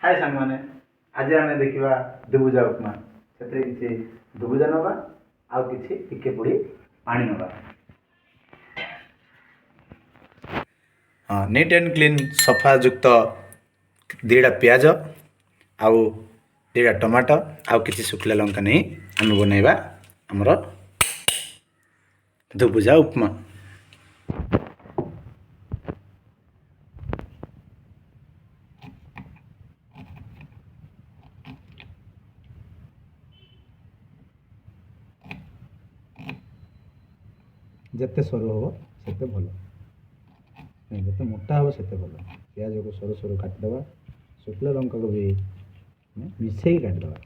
हाय सांग माने आज आम देखा दुबुजा उपमा से किसी दुबुजा नवा आउ किसी टिके पड़ी पानी नवा। हाँ नीट एंड क्लीन सफा युक्त दीटा प्याज आउ दीटा टमाटो आउ किसी शुखला लंका नहीं आम बनइबा आमर दुबुजा उपमा। जिते सरू हम से भल नहीं जिते मोटा हम से भल। प्याज को सरू सरू काटिदेवा शुक्ला लंका को भी मिसई काटिदेवा।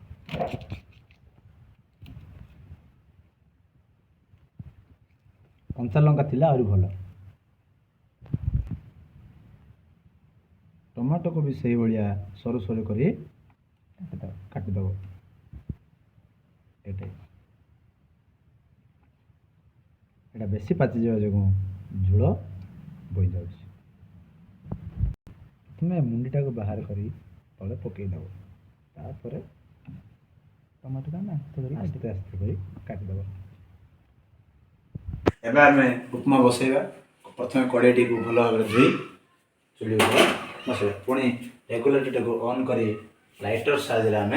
कंचा लंका थिला आहरी भल। टमाटो को भी सही भाया सरू सरू कर काटिदेव। एटा बेसी पाचि जावा जो झोल बोई जाऊँ। तुम्हें मुंडीटा को बाहर करी तले पकईदेव तापर टमाटो ना आस्ते आस्ते कर काटिदेव। एबे आमे उपमा बसैबा। प्रथम कड़ाईटी को भल भाव धोई चुली बसैबा पुणी रेगुलेटर को ऑन करी लाइटर साइज आम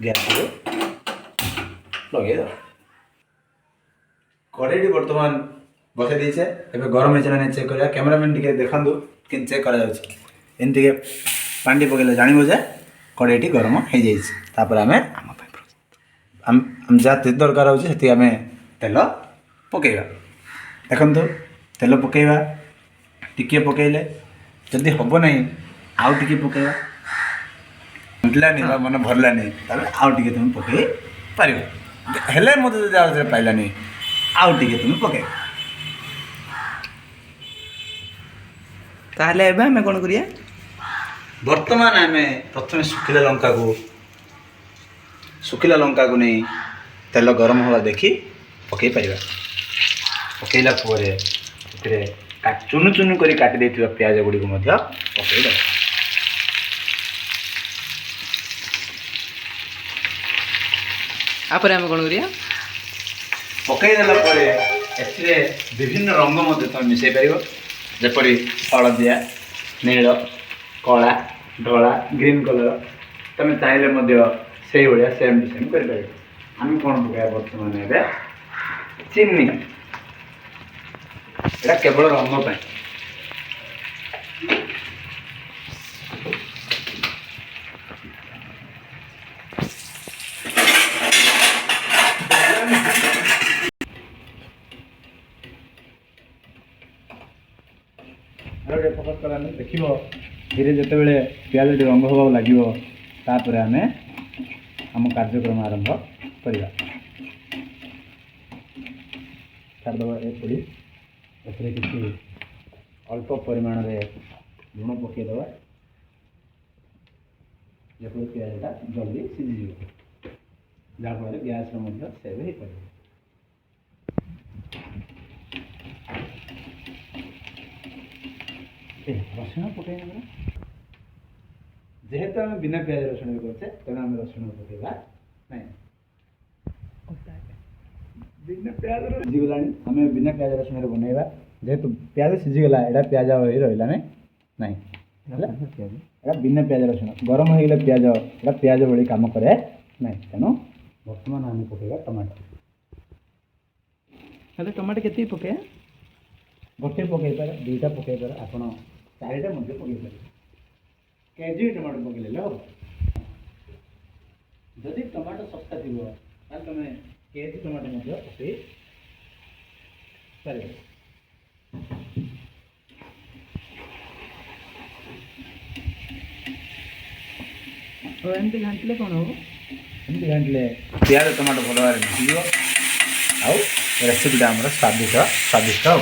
गैस को लगे। कड़ाईटी बर्तमान बसई देचे एबे गरम होइछे ना चेक करिया। कैमरामैन टिके देखंदु कि चेक करा जाउछ। एंती के पानी पकेले जानिबो जे कड़ाईटी गरम हो जाइछ। तापर आमे हम जाते दरकार होउछ सेति आमे तेल पकेइबा। देखंतु तेल पकेइबा टिके पकेइले जदि हबो नहीं आउ टिके पकेइबा। उठला नहीं मन भरला नहीं ताले आउ टिके तुम पकेइ पारिबो। हेले मते जदि आउ पाइला नहीं आउ टिके तुम पकेइबा। ताहले एबे हमें कोन करिया वर्तमान आमे प्रथम सुखिला लंका को नहीं तेल गरम हवा देखी पकई पारिबा। पकईला चुनु चुनु करी काटी देथिबा प्याज गुडी को मध्य पकईबा। आपर हमें कोन करिया पकई देला परे एथिरे विभिन्न रंग मध्य तुम मिसई पारिबो। जेपरि हलदिया नील कला धला ग्रीन कलर तुम चाहिए मध्य से भाया सेम टू सेम कर आम कौन पकाया बर्तमान ए चीनी एटा केवल रंग पाई। फोकस करा देख धीरे जिते बड़े प्याज रंग हवा लगे तापर आम आम कार्यक्रम आरंभ करवा। छाड़देव ए पड़ी एसे किसी अल्प परिमाण रे लुण पकईदेव जो प्याजटा जल्दी सीझी जहाँफल गैस सेव हो पार। रसुण पकई जेहेतु आम बिना प्याज रसुण करते तेना आम रसुण पकईवा ना बिना प्याज सीझीगला आम बिना प्याज रसुण बनइबा। जेहेतु प्याज सीझीगला एटा प्याज रहा ना एटा बिना प्याज रसुण गरम हो गले प्याज एटा प्याज भली काम करे ना। तेणु बर्तमान आम पकईबा टमाटो। हेले टमाटो केते पके गोटे पकई पारे दुईटा पकई पारे आपण चारिटा मध्य पकई पारे केजी टमाटो पकईले हम। जदि टमाटो सस्ता थी तुम केजी टमाटो मध्य पकई पारे। एमती घांटले कौन हम एमती घांटले प्याज टमाटो भल भाव मिसिज आउ रेसिपीटा आम स्वादिष्ट हो।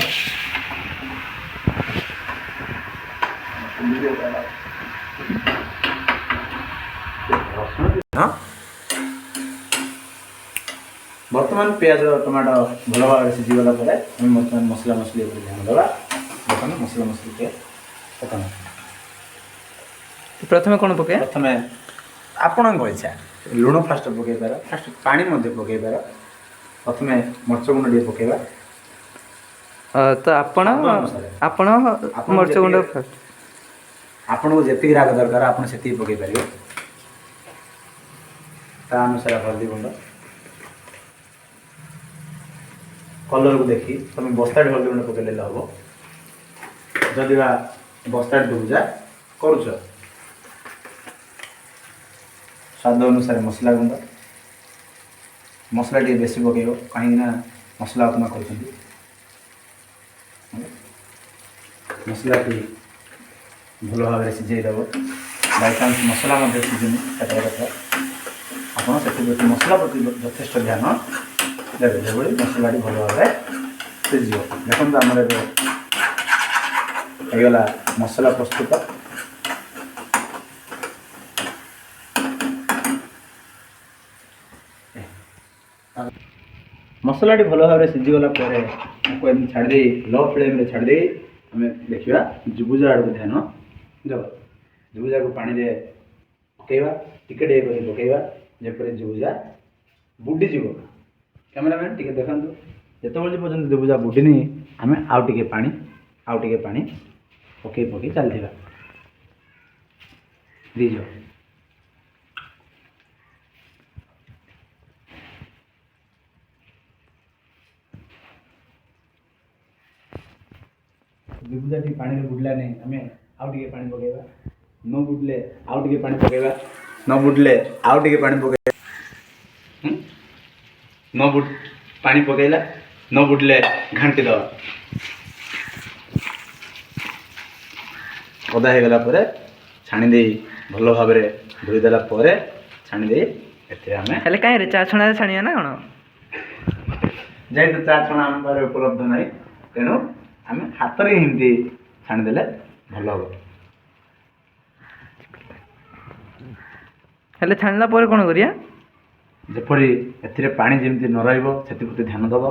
बर्तमान प्याज टमाटो भल भाव सीझीगला बर्तमान मसला मसली ध्यान देवा। बर्तमान मसला मसली के पकाना ପ୍ରଥମେ କ'ଣ ପକାଇବା? ପ୍ରଥମେ ଆପଣଙ୍କ ଇଚ୍ଛା ଲୁଣ ଫାଷ୍ଟ ପକାଇ ପାର, ଫାଷ୍ଟ ପାଣି ମଧ୍ୟ ପକାଇ ପାର। ପ୍ରଥମେ ମରିଚ ଗୁଣ୍ଡ ଟିକେ ପକାଇବା। ତ ଆପଣ ଆପଣ ଆପଣ ମରିଚ ଗୁଣ୍ଡ ଯେତିକି- ଫାଷ୍ଟ। ଆପଣଙ୍କୁ ଯେତିକି ରାଗ ଦରକାର ଆପଣ ସେତିକି ପକାଇ ପାରିବେ। ତା ଅନୁସାରେ ହଳଦୀ ଗୁଣ୍ଡ, କଲର୍କୁ ଦେଖି ତୁମେ ବସ୍ତାଟେ ହଳଦୀ ଗୁଣ୍ଡ ପକାଇଲେ ହେବ। ଯଦି ବା ବସ୍ତାଟେ ଦୁବୁଜା କରୁଛ, ସ୍ୱାଦ ଅନୁସାରେ ମସଲା ଗୁଣ୍ଡ, ମସଲା ଟିକେ ବେଶୀ ପକାଇବ କାହିଁକିନା ମସଲା ଉପମା କରୁଛନ୍ତି। ମସଲାଟି ଭଲ ଭାବରେ ସିଝେଇ ଦେବ। ବାଇଚାନ୍ସ ମସଲା ମଧ୍ୟ ସିଝୁନି କେତେଟା କଥା, ଆପଣ ସେଥିପ୍ରତି ମସଲା ପ୍ରତି ଯଥେଷ୍ଟ ଧ୍ୟାନ ଦେବେ, ଯେଭଳି ମସଲାଟି ଭଲ ଭାବରେ ସିଝିବ। ଦେଖନ୍ତୁ ଆମର ଏବେ ହେଇଗଲା ମସଲା ପ୍ରସ୍ତୁତ। ମସଲାଟି ଭଲ ଭାବରେ ସିଝିଗଲା ପରେ ତାକୁ ଏମିତି ଛାଡ଼ିଦେଇ ଲୋ ଫ୍ଲେମ୍ରେ ଛାଡ଼ିଦେଇ ଆମେ ଦେଖିବା ଜୁବୁଜା ଆଡ଼କୁ ଧ୍ୟାନ ଦେବା। ଜୁବୁଜାକୁ ପାଣିରେ ପକାଇବା, ଟିକେ ଟିକେ କରି ପକାଇବା, ଯେପରି ଜୁବୁଜା ବୁଡ଼ିଯିବ। କ୍ୟାମେରାମ୍ୟାନ୍ ଟିକେ ଦେଖନ୍ତୁ, ଯେତେବେଳେ ପର୍ଯ୍ୟନ୍ତ ଜୁବୁଜା ବୁଡ଼ିନି ଆମେ ଆଉ ଟିକେ ପାଣି ପକାଇ ଚାଲିଥିବା। ଦେଇଯିବ। ଜୁବୁଜାଟି ପାଣିରେ ବୁଡ଼ିଲା ନାହିଁ, ଆମେ ଆଉ ଟିକେ ପାଣି ପକାଇବା। ନ ବୁଡ଼ିଲେ ଆଉ ଟିକେ ପାଣି ପକାଇବା, ନ ବୁଡ଼ିଲେ ଆଉ ଟିକେ ପାଣି ପକାଇବା। ପାଣି ପକାଇଲା, ନ ବୁଡ଼ିଲେ ଘାଣ୍ଟି ଦେବା। ଅଦା ହେଇଗଲା ପରେ ଛାଣି ଦେଇ ଭଲ ଭାବରେ ଧୋଇଦେଲା ପରେ ଛାଣି ଦେଇ ଏଥିରେ ଆମେ ହେଲେ କାହିଁରେ ଚା ଛଣାରେ ଛାଣିବା ନା କ'ଣ? ଯେହେତୁ ଚା ଛଣା ଆମ ପାଖରେ ଉପଲବ୍ଧ ନାହିଁ, ତେଣୁ ଆମେ ହାତରେ ଏମିତି ଛାଣିଦେଲେ ଭଲ ହେବ। ହେଲେ ଛାଣିଲା ପରେ କ'ଣ କରିବା? ଯେପରି ଏଥିରେ ପାଣି ଯେମିତି ନ ରହିବ ସେଥିପ୍ରତି ଧ୍ୟାନ ଦେବ।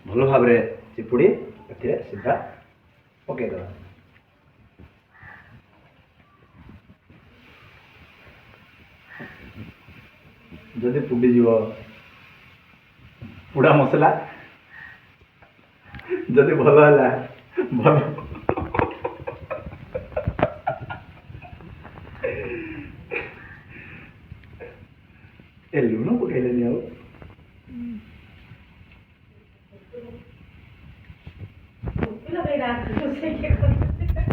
ଭଲ ଭାବରେ ଚିପୁଡ଼ି ଏଥିରେ ସିଧା ପକାଇଦେବା। ଯଦି ପୁଡ଼ିଯିବ ପୋଡ଼ା ମସଲା, ଯଦି ଭଲ ହେଲା ଭଲ। ଏ ଲୁଣ ପକାଇଲେନି ଆଉ।